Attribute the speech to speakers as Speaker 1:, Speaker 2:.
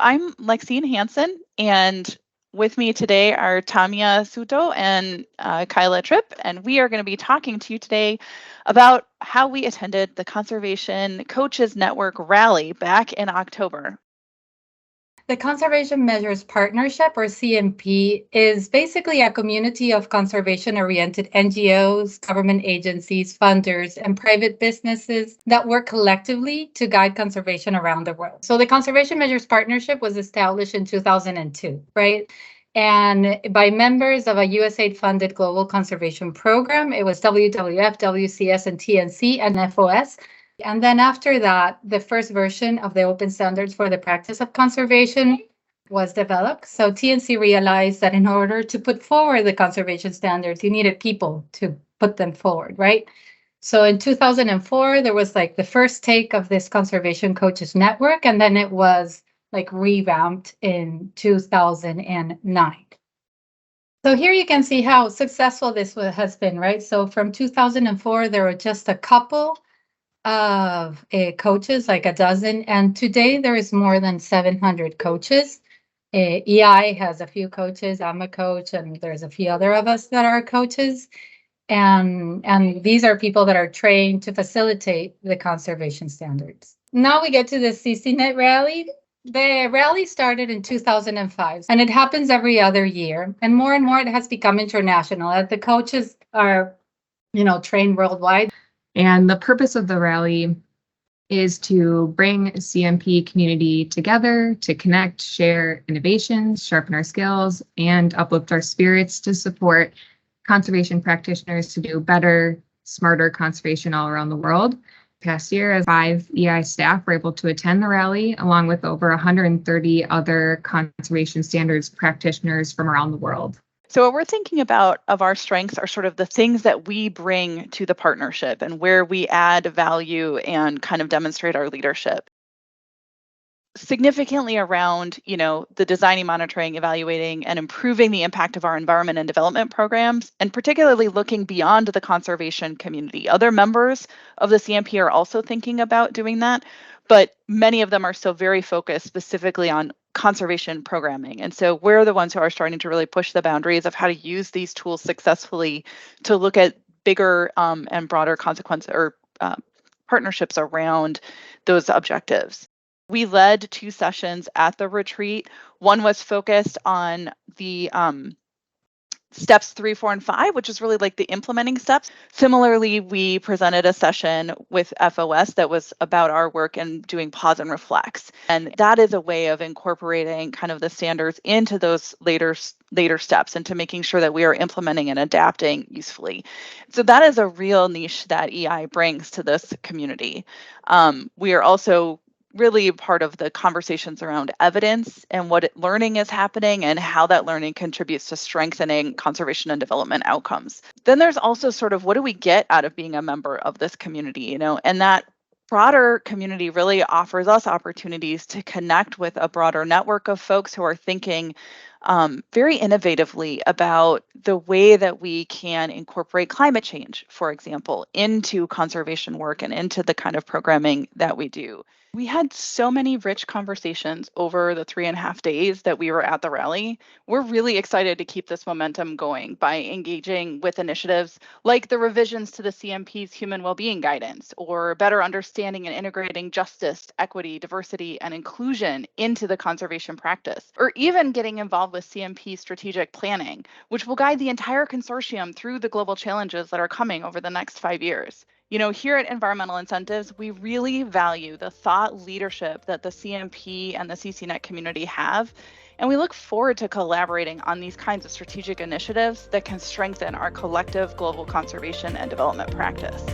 Speaker 1: I'm Lexine Hansen, and with me today are Tanya Suto and Kyla Tripp, and we are going to be talking to you today about how we attended the Conservation Coaches Network rally back in October.
Speaker 2: The Conservation Measures Partnership, or CMP, is basically a community of conservation-oriented NGOs, government agencies, funders, and private businesses that work collectively to guide conservation around the world. So the Conservation Measures Partnership was established in 2002, right? And by members of a USAID-funded global conservation program. It was WWF, WCS, and TNC, and FOS. And then after that, the first version of the open standards for the practice of conservation was developed. So TNC realized that in order to put forward the conservation standards, you needed people to put them forward, right? So in 2004, there was like the first take of this Conservation Coaches Network, and then it was like revamped in 2009. So here you can see how successful this has been, right? So from 2004, there were just a couple of coaches, like a dozen, and today there is more than 700 coaches. EI has a few coaches. I'm a coach, and there's a few other of us that are coaches, and these are people that are trained to facilitate the conservation standards. Now we get to the CCNet rally. The rally started in 2005, and it happens every other year, and more it has become international. The coaches are, trained worldwide.
Speaker 3: And the purpose of the rally is to bring CMP community together to connect, share innovations, sharpen our skills, and uplift our spirits to support conservation practitioners to do better, smarter conservation all around the world. Past year, 5 EI staff were able to attend the rally, along with over 130 other conservation standards practitioners from around the world.
Speaker 1: So what we're thinking about of our strengths are sort of the things that we bring to the partnership and where we add value and kind of demonstrate our leadership. Significantly around, the designing, monitoring, evaluating, and improving the impact of our environment and development programs, and particularly looking beyond the conservation community. Other members of the CMP are also thinking about doing that, but many of them are still very focused specifically on conservation programming. And so we're the ones who are starting to really push the boundaries of how to use these tools successfully to look at bigger and broader consequences or partnerships around those objectives. We led 2 sessions at the retreat. One was focused on the steps 3, 4, and 5, which is really like the implementing steps. Similarly, we presented a session with FOS that was about our work and doing pause and reflects. And that is a way of incorporating kind of the standards into those later steps and to making sure that we are implementing and adapting usefully. So that is a real niche that EI brings to this community. We are also really part of the conversations around evidence and what learning is happening and how that learning contributes to strengthening conservation and development outcomes. Then there's also sort of what do we get out of being a member of this community, and that broader community really offers us opportunities to connect with a broader network of folks who are thinking very innovatively about the way that we can incorporate climate change, for example, into conservation work and into the kind of programming that we do. We had so many rich conversations over the 3.5 days that we were at the rally. We're really excited to keep this momentum going by engaging with initiatives like the revisions to the CMP's human well-being guidance, or better understanding and integrating justice, equity, diversity, and inclusion into the conservation practice, or even getting involved with CMP strategic planning, which will guide the entire consortium through the global challenges that are coming over the next 5 years. Here at Environmental Incentives, we really value the thought leadership that the CMP and the CCNet community have, and we look forward to collaborating on these kinds of strategic initiatives that can strengthen our collective global conservation and development practice.